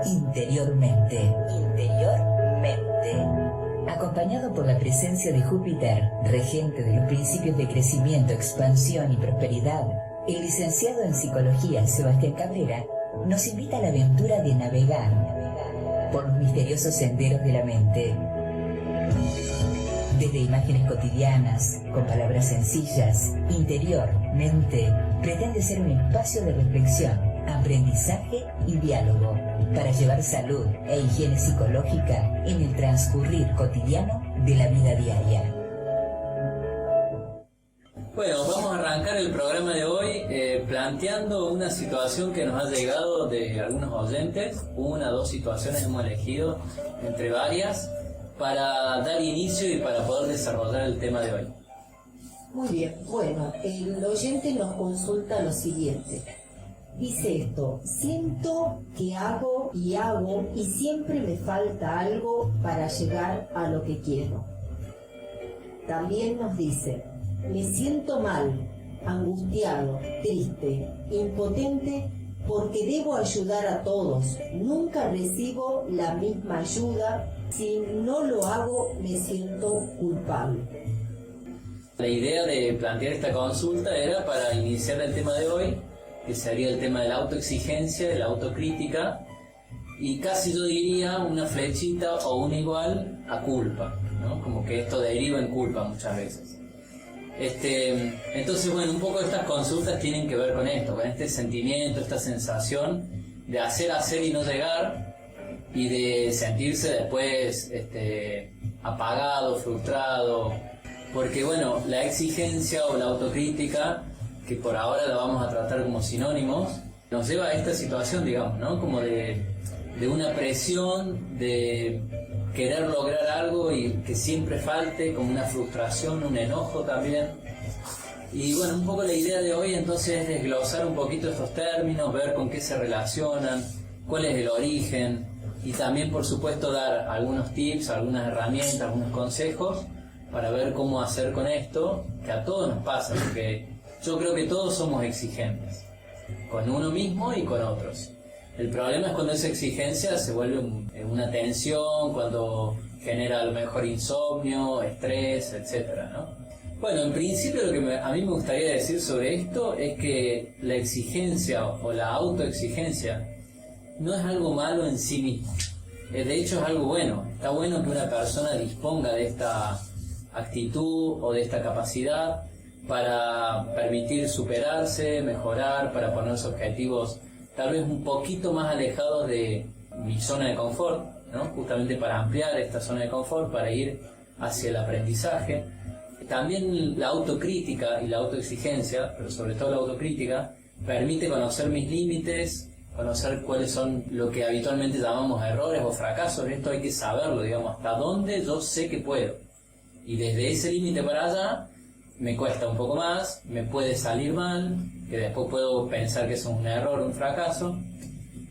interiormente. Acompañado por la presencia de Júpiter, regente de los principios de crecimiento, expansión y prosperidad, el licenciado en psicología Sebastián Cabrera nos invita a la aventura de navegar por los misteriosos senderos de la mente. Desde imágenes cotidianas, con palabras sencillas, interior, mente, pretende ser un espacio de reflexión, aprendizaje y diálogo para llevar salud e higiene psicológica en el transcurrir cotidiano de la vida diaria. Bueno, vamos a arrancar el programa de hoy planteando una situación que nos ha llegado de algunos oyentes. Una o dos situaciones hemos elegido entre varias para dar inicio y para poder desarrollar el tema de hoy. Muy bien, bueno, el oyente nos consulta lo siguiente. Dice esto: siento que hago y siempre me falta algo para llegar a lo que quiero. También nos dice: me siento mal, angustiado, triste, impotente porque debo ayudar a todos. Nunca recibo la misma ayuda. Si no lo hago, me siento culpable. La idea de plantear esta consulta era para iniciar el tema de hoy, que sería el tema de la autoexigencia, de la autocrítica, y casi yo diría una flechita o un igual a culpa, ¿no? Como que esto deriva en culpa muchas veces. Entonces, bueno, un poco estas consultas tienen que ver con esto, con este sentimiento, esta sensación de hacer y no llegar, y de sentirse después apagado, frustrado, porque bueno, la exigencia o la autocrítica, que por ahora la vamos a tratar como sinónimos, nos lleva a esta situación, digamos, ¿no? Como de una presión, de querer lograr algo y que siempre falte, como una frustración, un enojo también. Y bueno, un poco la idea de hoy entonces es desglosar un poquito estos términos, ver con qué se relacionan, cuál es el origen, y también por supuesto dar algunos tips, algunas herramientas, algunos consejos para ver cómo hacer con esto, que a todos nos pasa, porque yo creo que todos somos exigentes, con uno mismo y con otros. El problema es cuando esa exigencia se vuelve una tensión, cuando genera a lo mejor insomnio, estrés, etcétera, ¿no? Bueno, en principio lo que a mí me gustaría decir sobre esto es que la exigencia o la autoexigencia no es algo malo en sí mismo. De hecho es algo bueno. Está bueno que una persona disponga de esta actitud o de esta capacidad para permitir superarse, mejorar, para ponerse objetivos tal vez un poquito más alejados de mi zona de confort, ¿no? Justamente para ampliar esta zona de confort, para ir hacia el aprendizaje. También la autocrítica y la autoexigencia, pero sobre todo la autocrítica, permite conocer mis límites, conocer cuáles son lo que habitualmente llamamos errores o fracasos. Esto hay que saberlo, digamos, hasta dónde yo sé que puedo. Y desde ese límite para allá me cuesta un poco más, me puede salir mal, que después puedo pensar que es un error, un fracaso.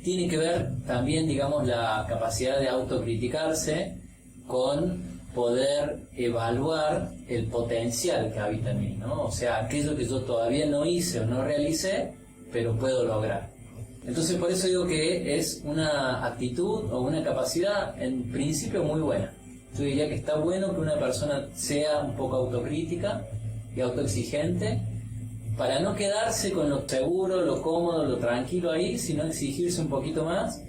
Tiene que ver también, digamos, la capacidad de autocriticarse con poder evaluar el potencial que habita en mí, ¿no? O sea, aquello que yo todavía no hice o no realicé, pero puedo lograr. Entonces, por eso digo que es una actitud o una capacidad en principio muy buena. Yo diría que está bueno que una persona sea un poco autocrítica y autoexigente, para no quedarse con lo seguro, lo cómodo, lo tranquilo ahí, sino exigirse un poquito más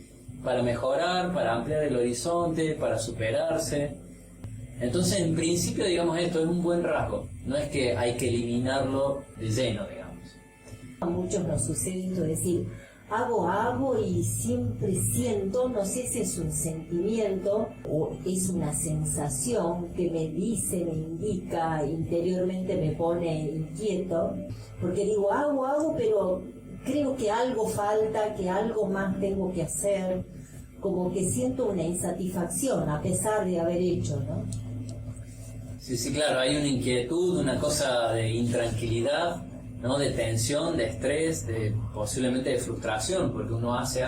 para mejorar, para ampliar el horizonte, para superarse. Entonces, en principio, digamos, esto es un buen rasgo. No es que hay que eliminarlo de lleno, digamos. A muchos nos sucede esto de decir: hago y siempre siento, no sé si es un sentimiento o es una sensación que me dice, me indica, interiormente me pone inquieto, porque digo hago, pero creo que algo falta, que algo más tengo que hacer, como que siento una insatisfacción a pesar de haber hecho, ¿no? Sí, claro, hay una inquietud, una cosa de intranquilidad, ¿no? De tensión, de estrés, posiblemente de frustración, porque uno hace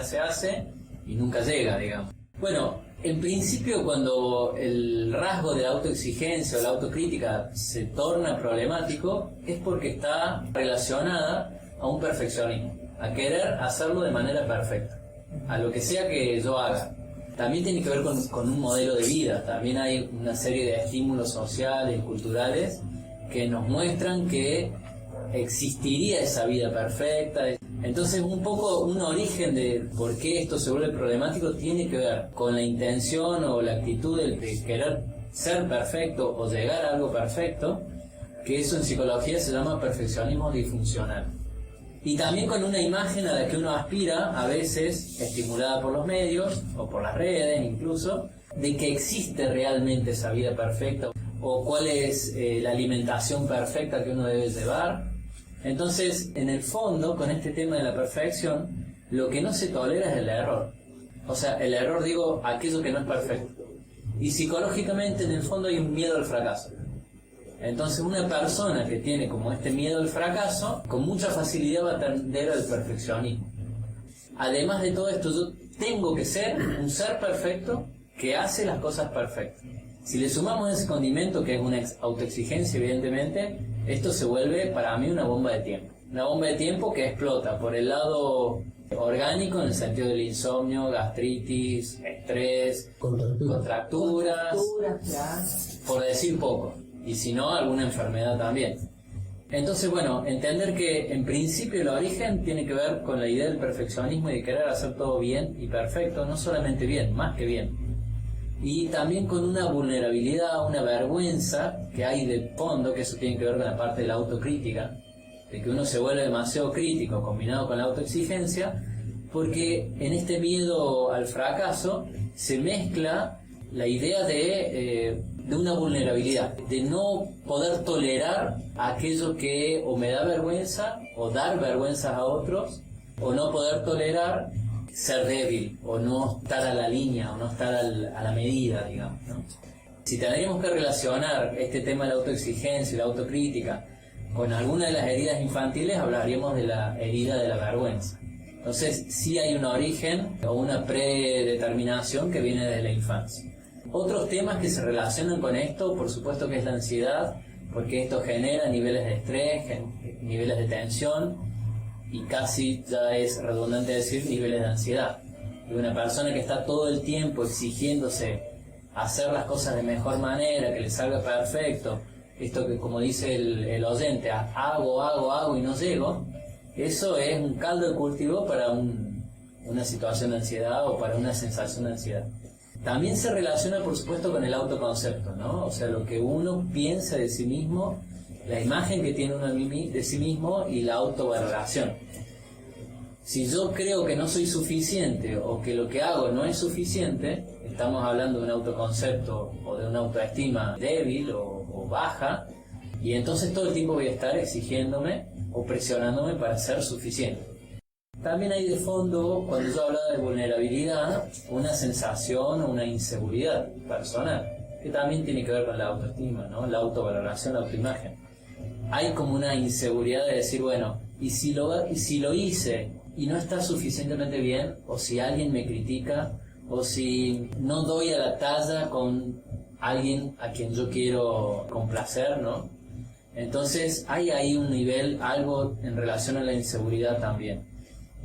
y nunca llega, digamos. Bueno, en principio, cuando el rasgo de la autoexigencia o la autocrítica se torna problemático, es porque está relacionada a un perfeccionismo, a querer hacerlo de manera perfecta. a lo que sea que yo haga. También tiene que ver con un modelo de vida. También hay una serie de estímulos sociales y culturales que nos muestran que existiría esa vida perfecta. Entonces, un poco un origen de por qué esto se vuelve problemático tiene que ver con la intención o la actitud de querer ser perfecto o llegar a algo perfecto, que eso en psicología se llama perfeccionismo disfuncional. Y también con una imagen a la que uno aspira, a veces estimulada por los medios o por las redes incluso, de que existe realmente esa vida perfecta o cuál es la alimentación perfecta que uno debe llevar. Entonces, en el fondo, con este tema de la perfección, lo que no se tolera es el error. O sea, el error, digo, aquello que no es perfecto. Y psicológicamente, en el fondo, hay un miedo al fracaso. Entonces, una persona que tiene como este miedo al fracaso, con mucha facilidad va a tender al perfeccionismo. Además de todo esto, yo tengo que ser un ser perfecto que hace las cosas perfectas. Si le sumamos ese condimento, que es una autoexigencia, evidentemente, esto se vuelve para mí una bomba de tiempo. Una bomba de tiempo que explota por el lado orgánico, en el sentido del insomnio, gastritis, estrés, contracturas, por decir poco. Y si no, alguna enfermedad también. Entonces, bueno, entender que en principio el origen tiene que ver con la idea del perfeccionismo y de querer hacer todo bien y perfecto, no solamente bien, más que bien. Y también con una vulnerabilidad, una vergüenza que hay de fondo, que eso tiene que ver con la parte de la autocrítica, de que uno se vuelve demasiado crítico combinado con la autoexigencia, porque en este miedo al fracaso se mezcla la idea de una vulnerabilidad, de no poder tolerar aquello que o me da vergüenza o dar vergüenzas a otros, o no poder tolerar ser débil o no estar a la línea o no estar a la medida, digamos, ¿no? Si tendríamos que relacionar este tema de la autoexigencia y la autocrítica con alguna de las heridas infantiles, hablaríamos de la herida de la vergüenza. Entonces, sí hay un origen o una predeterminación que viene desde la infancia. Otros temas que se relacionan con esto, por supuesto que es la ansiedad, porque esto genera niveles de estrés, niveles de tensión, y casi ya es redundante decir niveles de ansiedad. Y una persona que está todo el tiempo exigiéndose hacer las cosas de mejor manera, que le salga perfecto, esto que como dice el oyente, hago y no llego, eso es un caldo de cultivo para una situación de ansiedad o para una sensación de ansiedad. También se relaciona, por supuesto, con el autoconcepto, ¿no? O sea, lo que uno piensa de sí mismo, la imagen que tiene uno de sí mismo y la autovaloración. Si yo creo que no soy suficiente o que lo que hago no es suficiente, estamos hablando de un autoconcepto o de una autoestima débil o baja, y entonces todo el tiempo voy a estar exigiéndome o presionándome para ser suficiente. También hay de fondo, cuando yo hablaba de vulnerabilidad, una sensación o una inseguridad personal, que también tiene que ver con la autoestima, ¿no? La autovaloración, la autoimagen. Hay como una inseguridad de decir, bueno, y si lo hice y no está suficientemente bien, o si alguien me critica, o si no doy a la talla con alguien a quien yo quiero complacer, ¿no? Entonces hay ahí un nivel, algo en relación a la inseguridad también.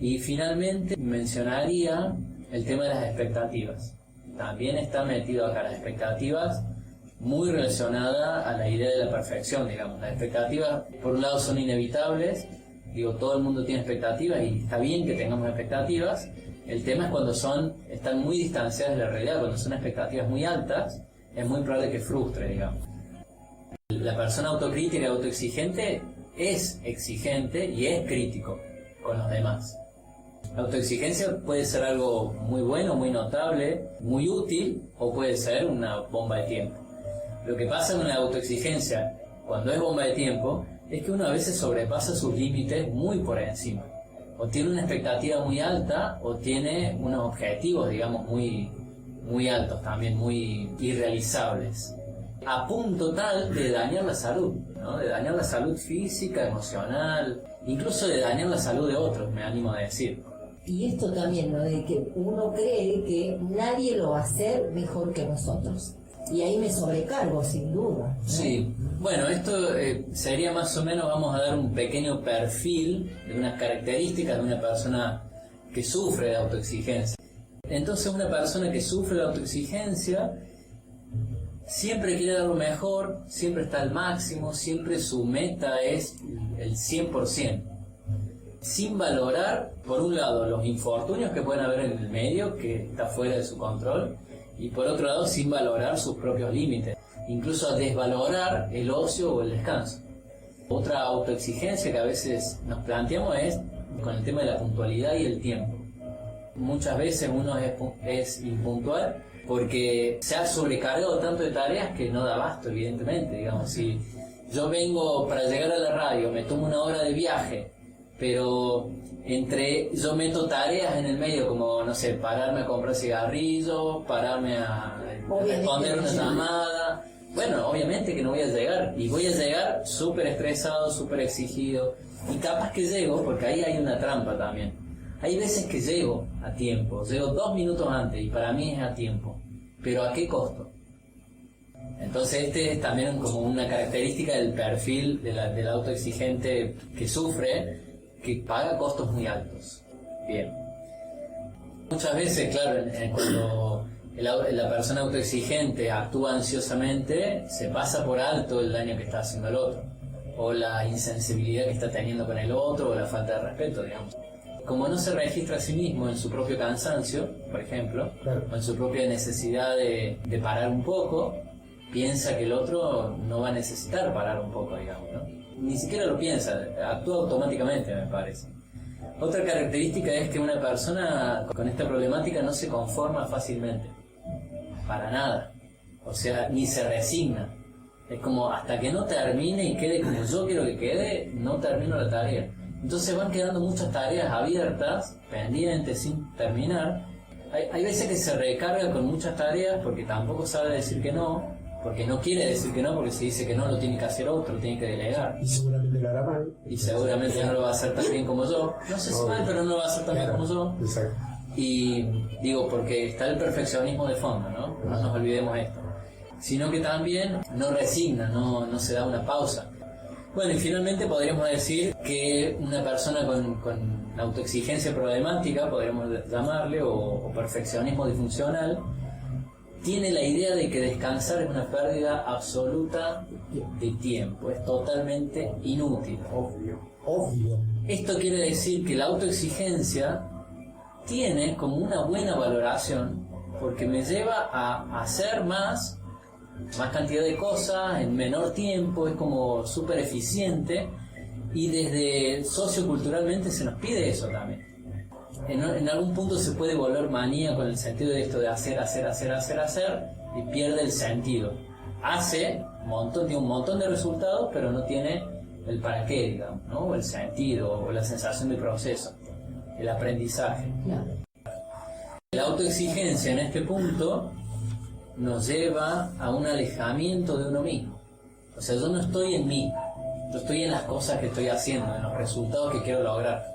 Y finalmente mencionaría el tema de las expectativas. También está metido acá las expectativas, muy relacionada a la idea de la perfección, digamos. Las expectativas, por un lado, son inevitables. Digo, todo el mundo tiene expectativas y está bien que tengamos expectativas. El tema es cuando están muy distanciadas de la realidad. Cuando son expectativas muy altas, es muy probable que frustre, digamos. La persona autocrítica y autoexigente es exigente y es crítico con los demás. La autoexigencia puede ser algo muy bueno, muy notable, muy útil, o puede ser una bomba de tiempo. Lo que pasa con la autoexigencia, cuando es bomba de tiempo, es que uno a veces sobrepasa sus límites muy por encima. O tiene una expectativa muy alta, o tiene unos objetivos, digamos, muy, muy altos también, muy irrealizables. A punto tal de dañar la salud, ¿no? De dañar la salud física, emocional, incluso de dañar la salud de otros, me animo a decir. Y esto también, ¿no? De que uno cree que nadie lo va a hacer mejor que nosotros. Y ahí me sobrecargo, sin duda, ¿no? Sí. Bueno, esto sería más o menos, vamos a dar un pequeño perfil de unas características de una persona que sufre de autoexigencia. Entonces una persona que sufre de autoexigencia siempre quiere dar lo mejor, siempre está al máximo, siempre su meta es el 100%, sin valorar, por un lado, los infortunios que pueden haber en el medio, que está fuera de su control, y por otro lado, sin valorar sus propios límites, incluso a desvalorar el ocio o el descanso. Otra autoexigencia que a veces nos planteamos es con el tema de la puntualidad y el tiempo. Muchas veces uno es impuntual porque se ha sobrecargado tanto de tareas que no da abasto, evidentemente. Digamos, si yo vengo para llegar a la radio, me tomo una hora de viaje, pero yo meto tareas en el medio como, no sé, pararme a comprar cigarrillos, pararme a responder una llamada. Bueno, obviamente que no voy a llegar, y voy a llegar súper estresado, súper exigido, y capaz que llego, porque ahí hay una trampa también. Hay veces que llego a tiempo, llego 2 minutos antes, y para mí es a tiempo, pero ¿a qué costo? Entonces este es también como una característica del perfil del autoexigente que sufre, que paga costos muy altos. Bien. Muchas veces, claro, cuando la persona autoexigente actúa ansiosamente, se pasa por alto el daño que está haciendo el otro, o la insensibilidad que está teniendo con el otro, o la falta de respeto, digamos. Como no se registra a sí mismo en su propio cansancio, por ejemplo, claro, o en su propia necesidad de parar un poco, piensa que el otro no va a necesitar parar un poco, digamos, ¿no? Ni siquiera lo piensa, actúa automáticamente, me parece. Otra característica es que una persona con esta problemática no se conforma fácilmente, para nada, o sea, ni se resigna. Es como hasta que no termine y quede como yo quiero que quede, no termino la tarea. Entonces van quedando muchas tareas abiertas, pendientes, sin terminar. Hay veces que se recarga con muchas tareas porque tampoco sabe decir que no, porque no quiere decir que no, porque si dice que no lo tiene que hacer otro, lo tiene que delegar. Y seguramente lo hará mal. Y seguramente no lo va a hacer tan bien como yo. No sé si mal, pero no lo va a hacer tan bien como yo. Exacto. Y digo, porque está el perfeccionismo de fondo, ¿no? No nos olvidemos esto. Sino que también no resigna, no se da una pausa. Bueno, y finalmente podríamos decir que una persona con autoexigencia problemática, podríamos llamarle, o perfeccionismo disfuncional, tiene la idea de que descansar es una pérdida absoluta de tiempo, es totalmente inútil. Obvio. Esto quiere decir que la autoexigencia tiene como una buena valoración porque me lleva a hacer más cantidad de cosas en menor tiempo, es como súper eficiente, y desde socioculturalmente se nos pide eso también. En algún punto se puede volver manía con el sentido de esto de hacer, y pierde el sentido. Hace tiene un montón de resultados, pero no tiene el para qué, digamos, ¿no? O el sentido, o la sensación de proceso, el aprendizaje. Claro. La autoexigencia en este punto nos lleva a un alejamiento de uno mismo. O sea, yo no estoy en mí, yo estoy en las cosas que estoy haciendo, en los resultados que quiero lograr.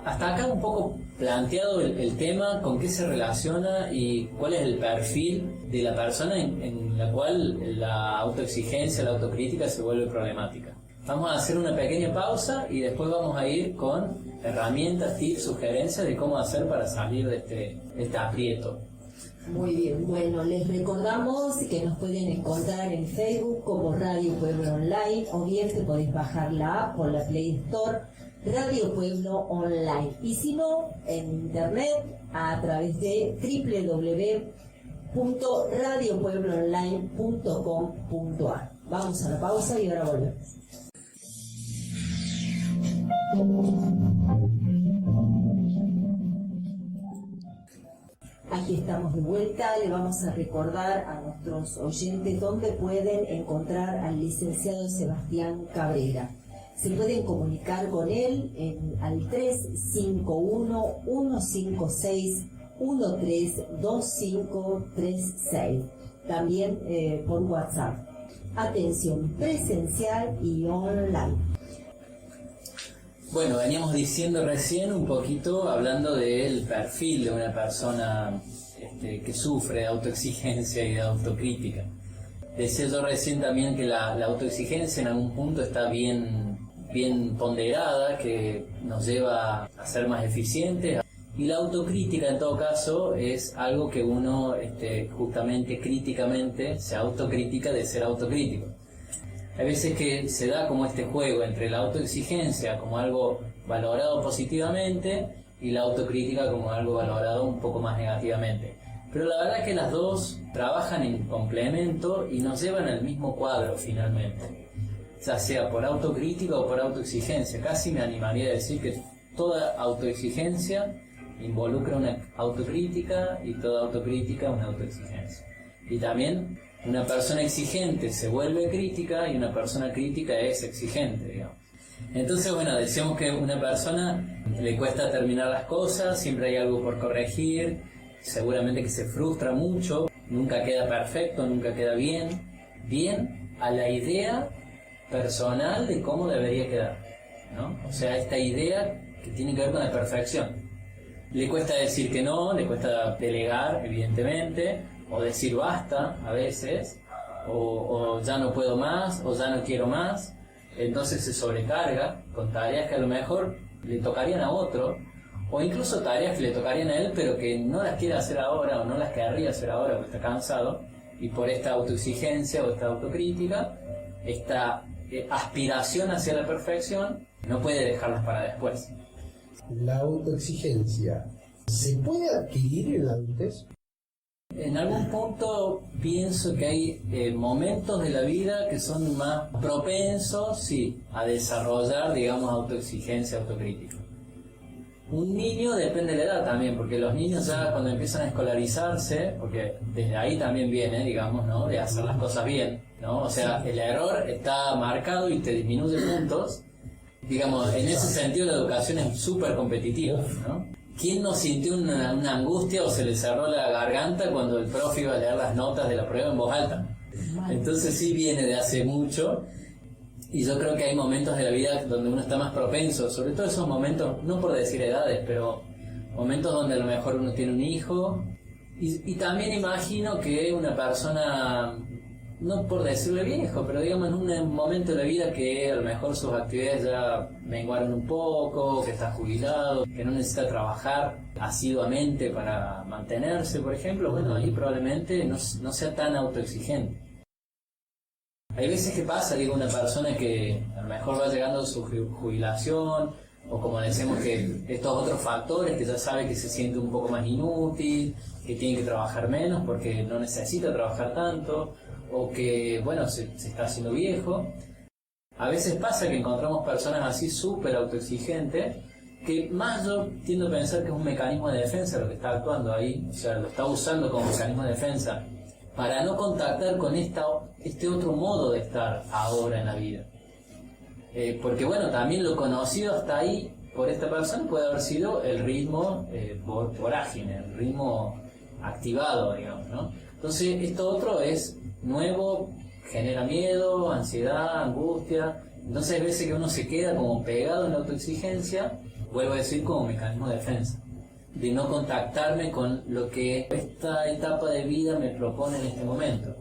Hasta acá un poco planteado el tema, con qué se relaciona y cuál es el perfil de la persona en la cual la autoexigencia, la autocrítica se vuelve problemática. Vamos a hacer una pequeña pausa y después vamos a ir con herramientas, tips, sugerencias de cómo hacer para salir de este aprieto. Muy bien, bueno, les recordamos que nos pueden encontrar en Facebook como Radio Pueblo Online, o bien que podéis bajar la app por la Play Store, Radio Pueblo Online, y si no, en internet a través de www.radiopuebloonline.com.ar. Vamos a la pausa y ahora volvemos. Aquí estamos de vuelta, le vamos a recordar a nuestros oyentes dónde pueden encontrar al licenciado Sebastián Cabrera. Se pueden comunicar con él al 351-156-132536, también por WhatsApp. Atención presencial y online. Bueno, veníamos diciendo recién un poquito, hablando del perfil de una persona que sufre de autoexigencia y de autocrítica. Decía yo recién también que la autoexigencia en algún punto está bien ponderada, que nos lleva a ser más eficientes Y la autocrítica, en todo caso, es algo que uno justamente críticamente se autocritica de ser autocrítico. Hay veces que se da como este juego entre la autoexigencia como algo valorado positivamente y la autocrítica como algo valorado un poco más negativamente. Pero la verdad es que las dos trabajan en complemento y nos llevan al mismo cuadro finalmente, ya sea por autocrítica o por autoexigencia. Casi me animaría a decir que toda autoexigencia involucra una autocrítica y toda autocrítica una autoexigencia. Y también una persona exigente se vuelve crítica y una persona crítica es exigente, digamos. Entonces, bueno, decíamos que a una persona le cuesta terminar las cosas, siempre hay algo por corregir, seguramente que se frustra mucho, nunca queda perfecto, nunca queda bien a la idea personal de cómo debería quedar, ¿no? O sea, esta idea que tiene que ver con la perfección. Le cuesta decir que no, le cuesta delegar, evidentemente, o decir basta a veces, o ya no puedo más, o ya no quiero más. Entonces se sobrecarga con tareas que a lo mejor le tocarían a otro, o incluso tareas que le tocarían a él, pero que no las quiere hacer ahora, o no las querría hacer ahora porque está cansado, y por esta autoexigencia o esta autocrítica, esta aspiración hacia la perfección, no puede dejarlas para después. La autoexigencia, ¿se puede adquirir en la adultez? En algún punto pienso que hay momentos de la vida que son más propensos, sí, a desarrollar, digamos, autoexigencia, autocrítica. Un niño depende de la edad también, porque los niños ya cuando empiezan a escolarizarse, porque desde ahí también viene, digamos, ¿no?, de hacer las cosas bien, ¿no? O sea, el error está marcado y te disminuye puntos. Digamos, en ese sentido la educación es súper competitiva, ¿no? ¿Quién no sintió una angustia o se le cerró la garganta cuando el profe iba a leer las notas de la prueba en voz alta? Entonces sí viene de hace mucho, y yo creo que hay momentos de la vida donde uno está más propenso, sobre todo esos momentos, no por decir edades, pero momentos donde a lo mejor uno tiene un hijo, y también imagino que una persona, no por decirle viejo, pero digamos en un momento de la vida que a lo mejor sus actividades ya menguaron un poco, que está jubilado, que no necesita trabajar asiduamente para mantenerse, por ejemplo, bueno, ahí probablemente no sea tan autoexigente. Hay veces que pasa, digo, una persona que a lo mejor va llegando a su jubilación, o como decimos que estos otros factores, que ya sabe que se siente un poco más inútil, que tiene que trabajar menos porque no necesita trabajar tanto, o que, bueno, se está haciendo viejo. A veces pasa que encontramos personas así súper autoexigentes, que más yo tiendo a pensar que es un mecanismo de defensa lo que está actuando ahí, o sea, lo está usando como mecanismo de defensa para no contactar con este otro modo de estar ahora en la vida. Porque bueno, también lo conocido hasta ahí por esta persona puede haber sido el ritmo vorágine, el ritmo activado, digamos, ¿no? Entonces esto otro es nuevo, genera miedo, ansiedad, angustia. Entonces hay veces que uno se queda como pegado en la autoexigencia, vuelvo a decir, como mecanismo de defensa, de no contactarme con lo que esta etapa de vida me propone en este momento.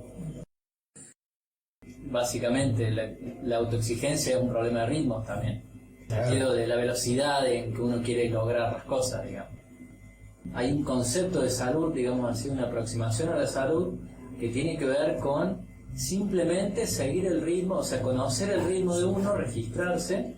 Básicamente la autoexigencia es un problema de ritmos también, sentido de la velocidad en que uno quiere lograr las cosas, digamos. Hay un concepto de salud, digamos así, una aproximación a la salud que tiene que ver con simplemente seguir el ritmo, o sea, conocer el ritmo de uno, registrarse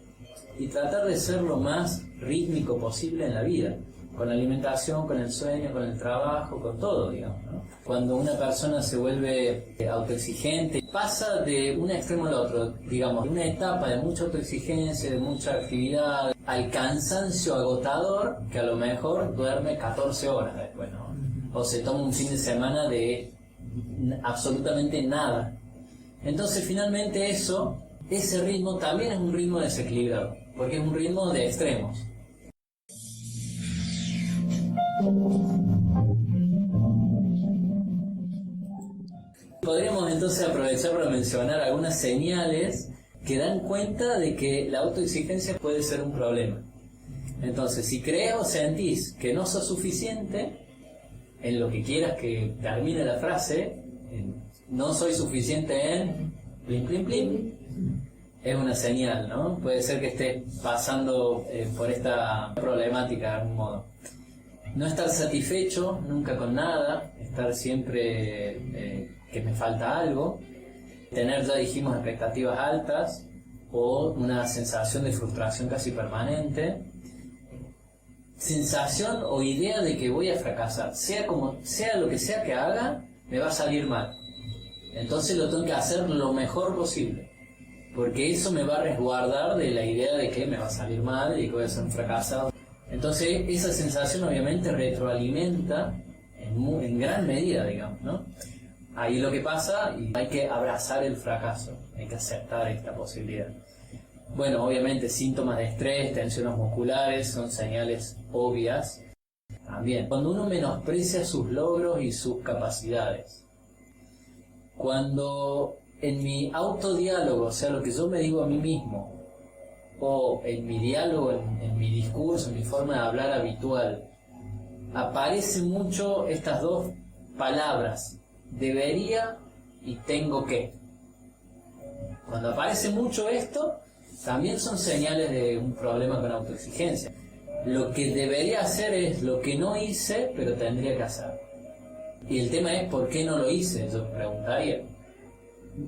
y tratar de ser lo más rítmico posible en la vida, con la alimentación, con el sueño, con el trabajo, con todo, digamos, ¿no? Cuando una persona se vuelve autoexigente, pasa de un extremo al otro, digamos, de una etapa de mucha autoexigencia, de mucha actividad, al cansancio agotador, que a lo mejor duerme 14 horas después, ¿no? O se toma un fin de semana de absolutamente nada. Entonces finalmente ese ritmo también es un ritmo desequilibrado, porque es un ritmo de extremos. Podríamos entonces aprovechar para mencionar algunas señales que dan cuenta de que la autoexigencia puede ser un problema. Entonces, si crees o sentís que no sos suficiente en lo que quieras que termine la frase, no soy suficiente en plim plim plim, es una señal, ¿no? Puede ser que estés pasando por esta problemática de algún modo. no estar satisfecho nunca con nada, estar siempre que me falta algo, tener, ya dijimos, expectativas altas o una sensación de frustración casi permanente, sensación o idea de que voy a fracasar, sea lo que sea que haga, me va a salir mal. Entonces lo tengo que hacer lo mejor posible, porque eso me va a resguardar de la idea de que me va a salir mal y que voy a ser un fracasado. Entonces esa sensación obviamente retroalimenta en gran medida, digamos, ¿no? Ahí lo que pasa, y hay que abrazar el fracaso, hay que aceptar esta posibilidad. Bueno, obviamente síntomas de estrés, tensiones musculares son señales obvias. También, cuando uno menosprecia sus logros y sus capacidades, cuando en mi autodiálogo, o sea, lo que yo me digo a mí mismo, o en mi diálogo, en mi discurso, en mi forma de hablar habitual, aparecen mucho estas dos palabras, debería y tengo que. Cuando aparece mucho esto, también son señales de un problema con autoexigencia. Lo que debería hacer es lo que no hice, pero tendría que hacer. Y el tema es ¿por qué no lo hice? Yo preguntaría.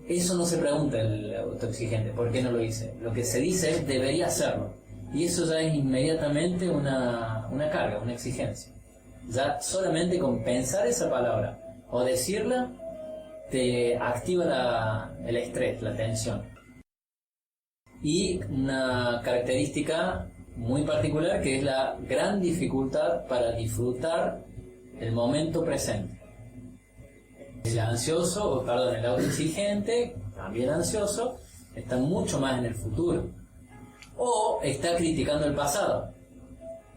Eso no se pregunta el autoexigente, ¿por qué no lo hice? Lo que se dice es debería hacerlo. Y eso ya es inmediatamente una carga, una exigencia. Ya solamente con pensar esa palabra o decirla, te activa el estrés, la tensión. Y una característica muy particular que es la gran dificultad para disfrutar el momento presente. El el autoexigente, también ansioso, está mucho más en el futuro. O está criticando el pasado,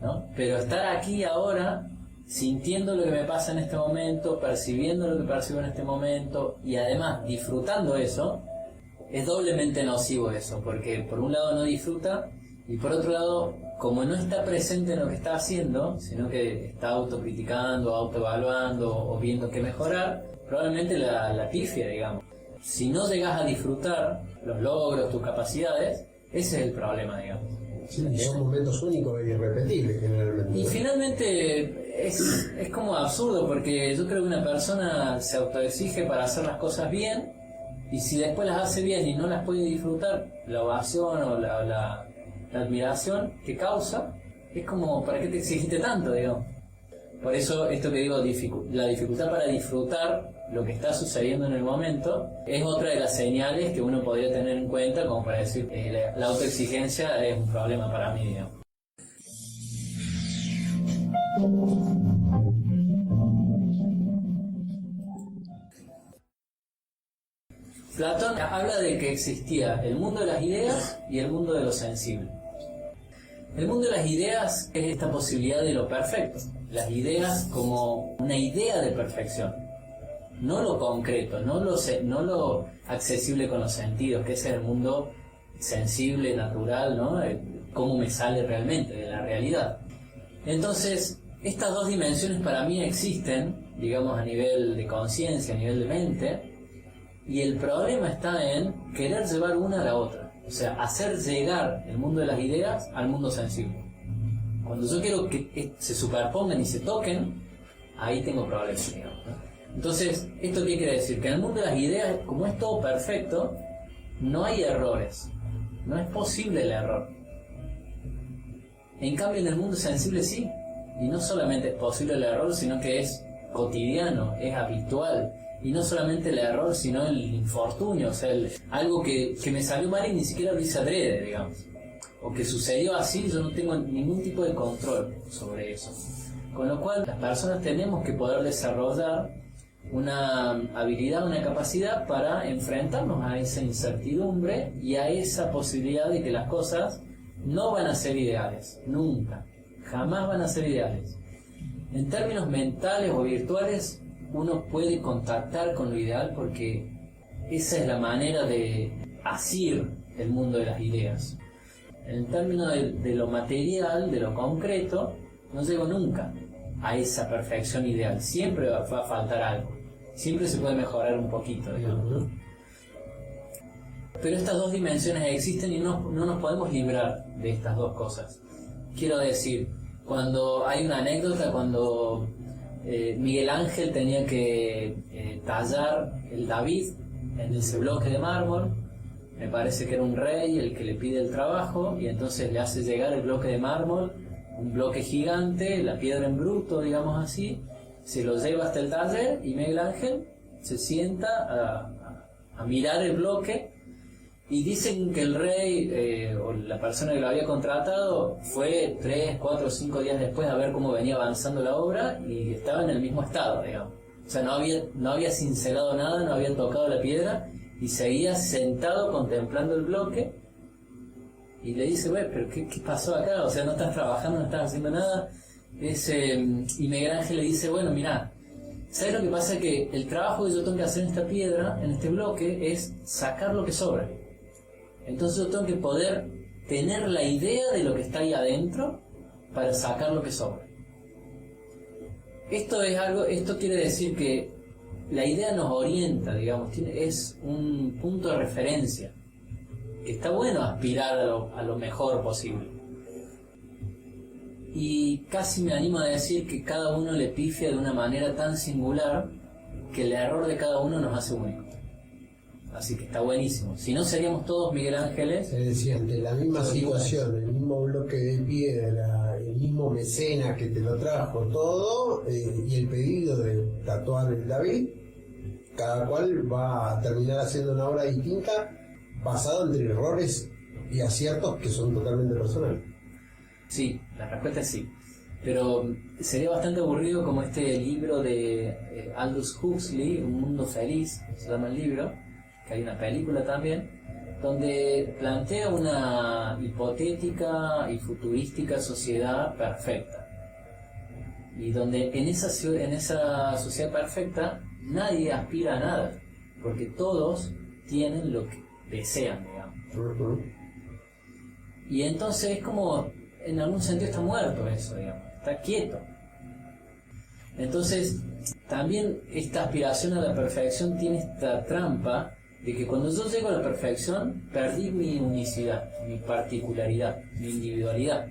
¿no? Pero estar aquí ahora, sintiendo lo que me pasa en este momento, percibiendo lo que percibo en este momento y además disfrutando eso, es doblemente nocivo eso, porque por un lado no disfruta y por otro lado, como no está presente en lo que está haciendo, sino que está autocriticando, autoevaluando o viendo qué mejorar, probablemente la pifia, digamos. Si no llegas a disfrutar los logros, tus capacidades, ese es el problema, digamos. Sí, son momentos únicos e irrepetibles generalmente. Y finalmente es como absurdo, porque yo creo que una persona se autoexige para hacer las cosas bien, y si después las hace bien y no las puede disfrutar, la ovación o la admiración que causa, es como, ¿para qué te exigiste tanto, digamos? Por eso esto que digo, la dificultad para disfrutar lo que está sucediendo en el momento es otra de las señales que uno podría tener en cuenta como para decir la autoexigencia es un problema para mí, digamos. Platón habla de que existía el mundo de las ideas y el mundo de lo sensible. El mundo de las ideas es esta posibilidad de lo perfecto. Las ideas como una idea de perfección. No lo concreto, no lo accesible con los sentidos, que ese es el mundo sensible, natural, ¿no? Cómo me sale realmente de la realidad. Entonces, estas dos dimensiones para mí existen, digamos, a nivel de conciencia, a nivel de mente, y el problema está en querer llevar una a la otra. O sea, hacer llegar el mundo de las ideas al mundo sensible. Cuando yo quiero que se superpongan y se toquen, ahí tengo problemas, digamos, ¿no? Entonces, ¿esto qué quiere decir? Que en el mundo de las ideas, como es todo perfecto, no hay errores. No es posible el error. En cambio, en el mundo sensible sí. Y no solamente es posible el error, sino que es cotidiano, es habitual. Y no solamente el error, sino el infortunio, o sea, algo que me salió mal y ni siquiera lo hice adrede, digamos. O que sucedió así, yo no tengo ningún tipo de control sobre eso. Con lo cual, las personas tenemos que poder desarrollar una habilidad, una capacidad para enfrentarnos a esa incertidumbre y a esa posibilidad de que las cosas no van a ser ideales, nunca, jamás van a ser ideales. En términos mentales o virtuales, uno puede contactar con lo ideal porque esa es la manera de asir el mundo de las ideas. En términos de lo material, de lo concreto, no llego nunca a esa perfección ideal. Siempre va a faltar algo. Siempre se puede mejorar un poquito, digamos. Pero estas dos dimensiones existen y no nos podemos librar de estas dos cosas. Quiero decir, Cuando hay una anécdota, cuando Miguel Ángel tenía que tallar el David en ese bloque de mármol, me parece que era un rey el que le pide el trabajo y entonces le hace llegar el bloque de mármol, un bloque gigante, la piedra en bruto, digamos así, se lo lleva hasta el taller y Miguel Ángel se sienta a mirar el bloque. Y dicen que el rey o la persona que lo había contratado fue 3, 4, 5 días después a ver cómo venía avanzando la obra y estaba en el mismo estado, digamos. O sea, no había cincelado nada, no había tocado la piedra y seguía sentado contemplando el bloque. Y le dice, güey, ¿pero qué pasó acá? O sea, no estás trabajando, no estás haciendo nada. Y Miguel Ángel le dice, bueno, mirá, ¿sabes lo que pasa? Que el trabajo que yo tengo que hacer en esta piedra, en este bloque, es sacar lo que sobra. Entonces yo tengo que poder tener la idea de lo que está ahí adentro para sacar lo que sobra. Esto quiere decir que la idea nos orienta, digamos, es un punto de referencia, que está bueno aspirar a lo mejor posible. Y casi me animo a decir que cada uno le pifia de una manera tan singular que el error de cada uno nos hace únicos. Así que está buenísimo. Si no, seríamos todos Miguel Ángeles. Es decir, ante la misma situación, el mismo bloque de piedra, el mismo mecenas que te lo trajo todo, y el pedido de tatuar el David, cada cual va a terminar haciendo una obra distinta, basado entre errores y aciertos que son totalmente personales. Sí, la respuesta es sí. Pero sería bastante aburrido como este libro de Aldous Huxley, Un Mundo Feliz, se llama el libro, que hay una película también, donde plantea una hipotética y futurística sociedad perfecta. Y donde en esa sociedad perfecta nadie aspira a nada, porque todos tienen lo que desean, digamos. Y entonces es como, en algún sentido está muerto eso, digamos, está quieto. Entonces, también esta aspiración a la perfección tiene esta trampa de que cuando yo llego a la perfección, perdí mi unicidad, mi particularidad, mi individualidad.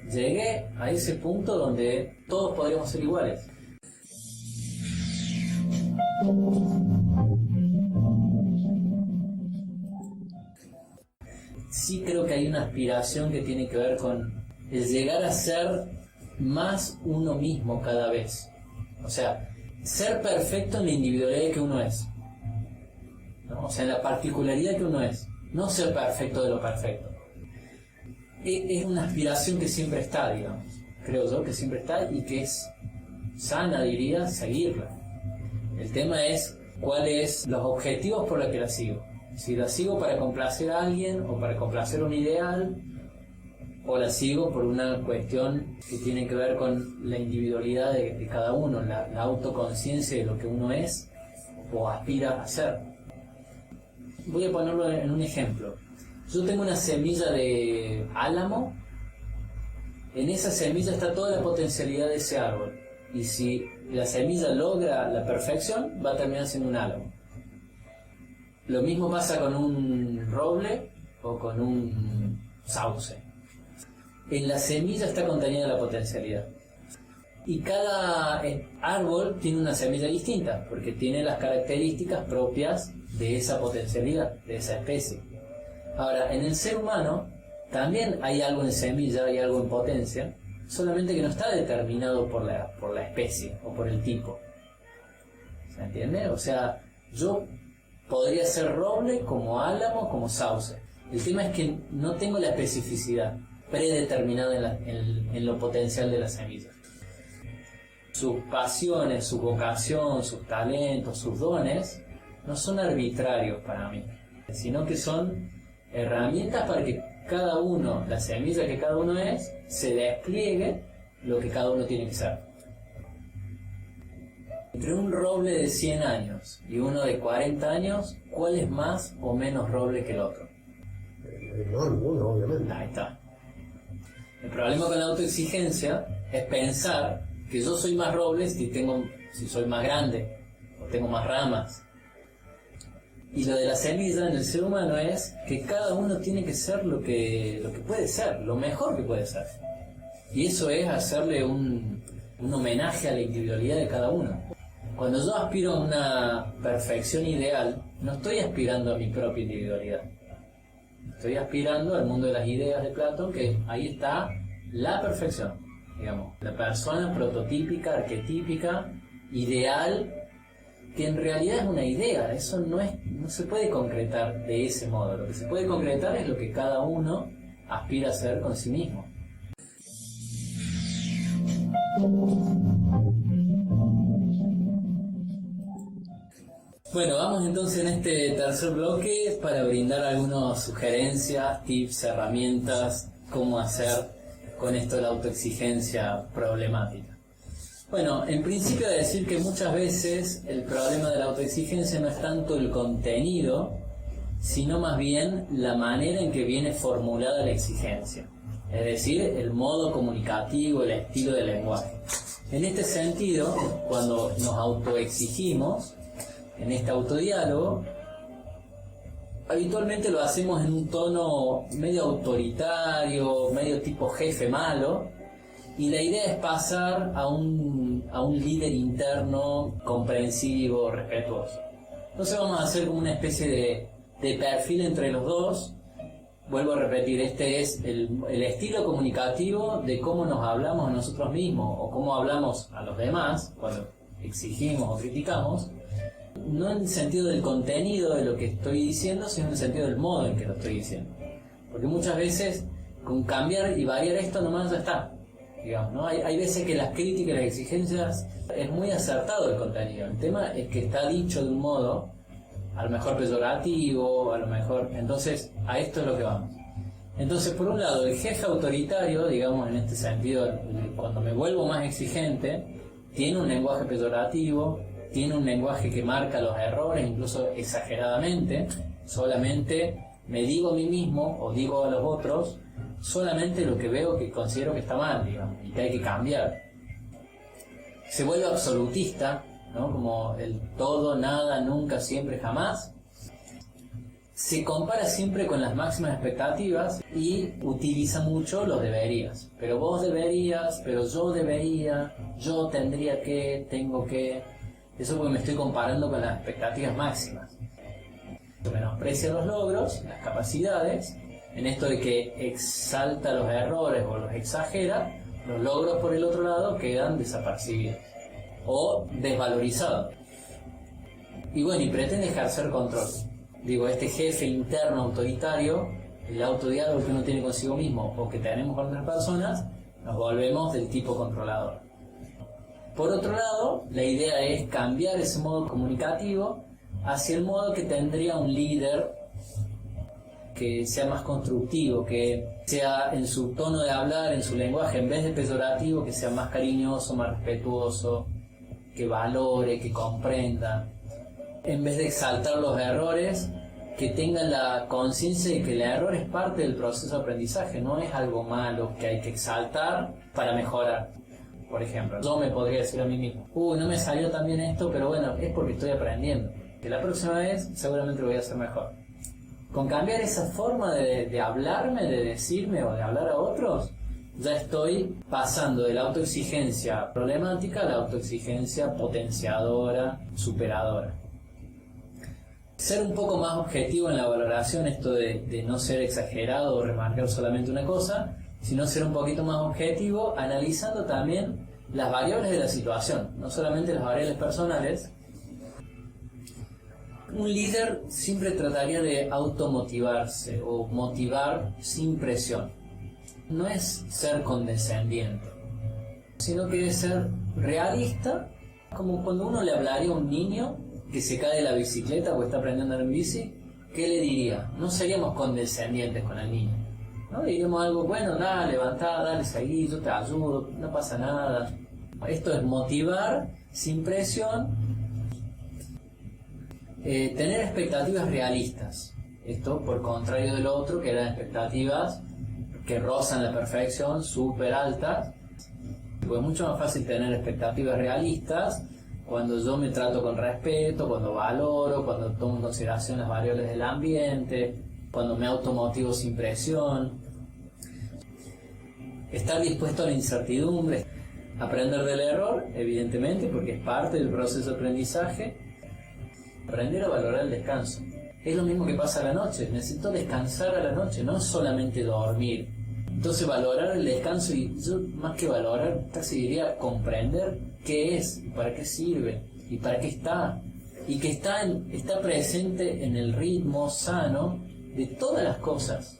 Llegué a ese punto donde todos podríamos ser iguales. Sí creo que hay una aspiración que tiene que ver con el llegar a ser más uno mismo cada vez. O sea, ser perfecto en la individualidad que uno es, ¿no? O sea, en la particularidad que uno es, no ser perfecto de lo perfecto. Es una aspiración que siempre está, digamos, creo yo que siempre está y que es sana, diría, seguirla. El tema es cuáles los objetivos por los que la sigo. Si la sigo para complacer a alguien o para complacer un ideal, o la sigo por una cuestión que tiene que ver con la individualidad de cada uno, la autoconciencia de lo que uno es o aspira a ser. Voy a ponerlo en un ejemplo. Yo tengo una semilla de álamo, en esa semilla está toda la potencialidad de ese árbol, y si la semilla logra la perfección, va a terminar siendo un álamo. Lo mismo pasa con un roble o con un sauce. En la semilla está contenida la potencialidad. Y cada árbol tiene una semilla distinta, porque tiene las características propias de esa potencialidad, de esa especie. Ahora, en el ser humano también hay algo en semilla, hay algo en potencia, solamente que no está determinado por la especie o por el tipo. ¿Se entiende? O sea, yo podría ser roble como álamo, como sauce. El tema es que no tengo la especificidad predeterminada en lo potencial de la semilla. Sus pasiones, su vocación, sus talentos, sus dones no son arbitrarios para mí, sino que son herramientas para que cada uno, la semilla que cada uno es, se despliegue lo que cada uno tiene que ser. Entre un roble de 100 años y uno de 40 años, ¿cuál es más o menos roble que el otro? No, ninguno, obviamente. Ahí está. El problema con la autoexigencia es pensar que yo soy más roble si soy más grande o tengo más ramas. Y lo de la semilla en el ser humano es que cada uno tiene que ser lo que puede ser, lo mejor que puede ser. Y eso es hacerle un homenaje a la individualidad de cada uno. Cuando yo aspiro a una perfección ideal, no estoy aspirando a mi propia individualidad. Estoy aspirando al mundo de las ideas de Platón, que ahí está la perfección, digamos, la persona prototípica, arquetípica, ideal, que en realidad es una idea. Eso no se puede concretar de ese modo. Lo que se puede concretar es lo que cada uno aspira a ser con sí mismo. Bueno, vamos entonces en este tercer bloque para brindar algunas sugerencias, tips, herramientas, cómo hacer con esto de la autoexigencia problemática. Bueno, en principio decir que muchas veces el problema de la autoexigencia no es tanto el contenido, sino más bien la manera en que viene formulada la exigencia, es decir, el modo comunicativo, el estilo del lenguaje. En este sentido, cuando nos autoexigimos, en este autodiálogo, habitualmente lo hacemos en un tono medio autoritario, medio tipo jefe malo, y la idea es pasar a un líder interno comprensivo, respetuoso. Entonces vamos a hacer como una especie de perfil entre los dos. Vuelvo a repetir, este es el estilo comunicativo de cómo nos hablamos a nosotros mismos o cómo hablamos a los demás cuando exigimos o criticamos. No en el sentido del contenido de lo que estoy diciendo, sino en el sentido del modo en que lo estoy diciendo. Porque muchas veces con cambiar y variar esto nomás ya está. Digamos, ¿no? Hay veces que las críticas y las exigencias es muy acertado el contenido. El tema es que está dicho de un modo, a lo mejor peyorativo, a lo mejor... Entonces, a esto es lo que vamos. Entonces, por un lado, el jefe autoritario, digamos en este sentido, cuando me vuelvo más exigente, tiene un lenguaje peyorativo, tiene un lenguaje que marca los errores, incluso exageradamente. Solamente me digo a mí mismo o digo a los otros solamente lo que veo que considero que está mal, digamos, y que hay que cambiar. Se vuelve absolutista, ¿no? Como el todo, nada, nunca, siempre, jamás. Se compara siempre con las máximas expectativas y utiliza mucho los deberías. Pero vos deberías, pero yo debería, yo tendría que, tengo que... Eso porque me estoy comparando con las expectativas máximas. Menosprecia los logros, las capacidades, en esto de que exalta los errores o los exagera, los logros por el otro lado quedan desapercibidos o desvalorizados. Y bueno, y pretende ejercer control. Digo, este jefe interno autoritario, el autodiálogo que uno tiene consigo mismo o que tenemos con otras personas, nos volvemos del tipo controlador. Por otro lado, la idea es cambiar ese modo comunicativo hacia el modo que tendría un líder que sea más constructivo, que sea en su tono de hablar, en su lenguaje, en vez de peyorativo, que sea más cariñoso, más respetuoso, que valore, que comprenda. En vez de exaltar los errores, que tengan la conciencia de que el error es parte del proceso de aprendizaje, no es algo malo que hay que exaltar para mejorar. Por ejemplo, yo me podría decir a mí mismo, no me salió tan bien esto, pero bueno, es porque estoy aprendiendo. Que la próxima vez seguramente lo voy a hacer mejor. Con cambiar esa forma de hablarme, de decirme o de hablar a otros, ya estoy pasando de la autoexigencia problemática a la autoexigencia potenciadora, superadora. Ser un poco más objetivo en la valoración, esto de no ser exagerado o remarcar solamente una cosa, sino ser un poquito más objetivo, analizando también las variables de la situación, no solamente las variables personales. Un líder siempre trataría de automotivarse o motivar sin presión. No es ser condescendiente, sino que es ser realista, como cuando uno le hablaría a un niño que se cae de la bicicleta o está aprendiendo a andar en bici, ¿qué le diría? No seríamos condescendientes con el niño, ¿no? Diríamos algo, bueno, dale, levantá, dale, seguí, yo te ayudo, no pasa nada. Esto es motivar sin presión. Tener expectativas realistas. Esto por contrario del otro, que eran expectativas que rozan la perfección, súper altas. Pues es mucho más fácil tener expectativas realistas cuando yo me trato con respeto, cuando valoro, cuando tomo en consideración las variables del ambiente, cuando me automotivo sin presión. estar dispuesto a la incertidumbre, aprender del error, evidentemente, porque es parte del proceso de aprendizaje, aprender a valorar el descanso. Es lo mismo que pasa a la noche, necesito descansar a la noche, no solamente dormir. Entonces valorar el descanso, y yo más que valorar, casi diría comprender qué es, para qué sirve y para qué está, y que está presente en el ritmo sano de todas las cosas,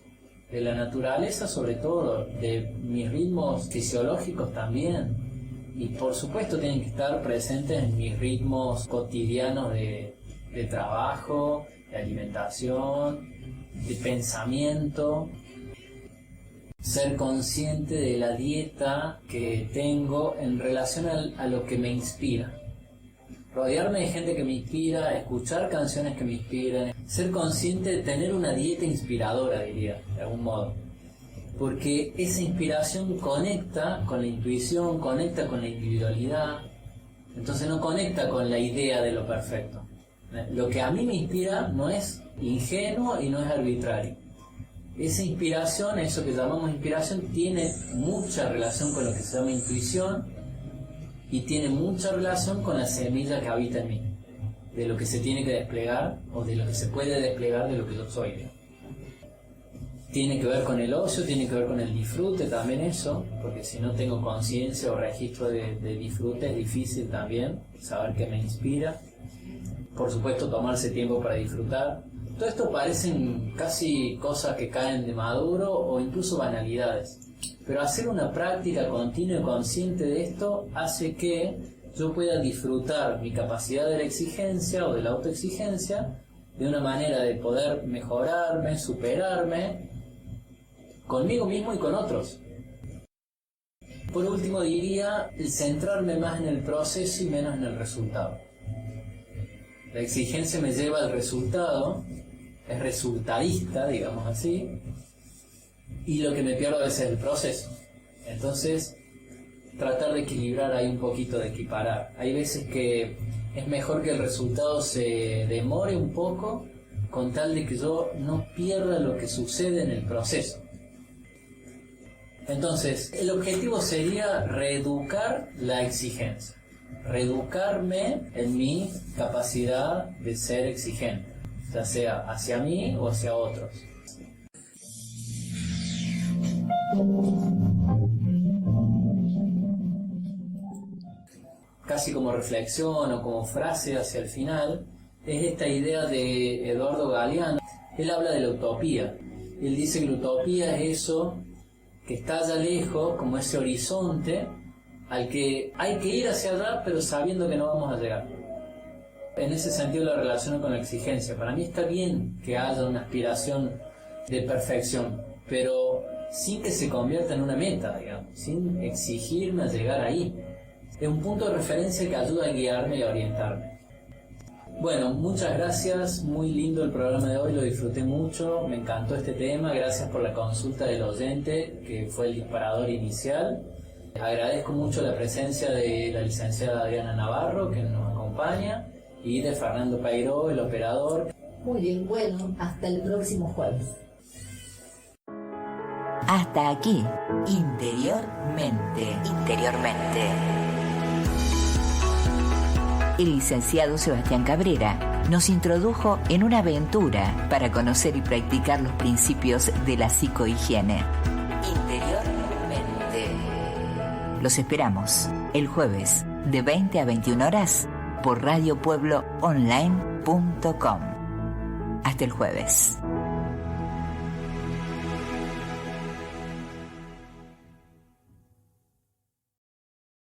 de la naturaleza sobre todo, de mis ritmos fisiológicos también, y por supuesto tienen que estar presentes en mis ritmos cotidianos de trabajo, de alimentación, de pensamiento. Ser consciente de la dieta que tengo en relación a lo que me inspira. Rodearme de gente que me inspira, escuchar canciones que me inspiran. Ser consciente de tener una dieta inspiradora, diría, de algún modo. Porque esa inspiración conecta con la intuición, conecta con la individualidad. Entonces no conecta con la idea de lo perfecto. Lo que a mí me inspira no es ingenuo y no es arbitrario. Esa inspiración, eso que llamamos inspiración, tiene mucha relación con lo que se llama intuición y tiene mucha relación con la semilla que habita en mí, de lo que se tiene que desplegar o de lo que se puede desplegar de lo que yo soy. Tiene que ver con el ocio, tiene que ver con el disfrute también eso, porque si no tengo conciencia o registro de disfrute es difícil también saber qué me inspira. Por supuesto, tomarse tiempo para disfrutar. Todo esto parecen casi cosas que caen de maduro o incluso banalidades. Pero hacer una práctica continua y consciente de esto hace que yo pueda disfrutar mi capacidad de la exigencia o de la autoexigencia de una manera de poder mejorarme, superarme conmigo mismo y con otros. Por último diría el centrarme más en el proceso y menos en el resultado. La exigencia me lleva al resultado, es resultadista, digamos así, y lo que me pierdo a veces es el proceso. Entonces, tratar de equilibrar ahí un poquito, de equiparar. Hay veces que es mejor que el resultado se demore un poco, con tal de que yo no pierda lo que sucede en el proceso. Entonces, el objetivo sería reeducar la exigencia. Reeducarme en mi capacidad de ser exigente, ya sea hacia mí o hacia otros. Casi como reflexión o como frase hacia el final, es esta idea de Eduardo Galeano. Él habla de la utopía. Él dice que la utopía es eso que está allá lejos, como ese horizonte al que hay que ir hacia allá, pero sabiendo que no vamos a llegar. En ese sentido la relaciono con la exigencia. Para mí está bien que haya una aspiración de perfección, pero sin que se convierta en una meta, digamos, sin exigirme a llegar ahí. Es un punto de referencia que ayuda a guiarme y a orientarme. Bueno, muchas gracias, muy lindo el programa de hoy, lo disfruté mucho, me encantó este tema, gracias por la consulta del oyente, que fue el disparador inicial. Agradezco mucho la presencia de la licenciada Adriana Navarro, que nos acompaña, y de Fernando Peiró, el operador. Muy bien, bueno, hasta el próximo jueves. Hasta aquí, Interiormente. El licenciado Sebastián Cabrera nos introdujo en una aventura para conocer y practicar los principios de la psicohigiene. Interiormente. Los esperamos el jueves de 20 a 21 horas por radiopuebloonline.com. Hasta el jueves.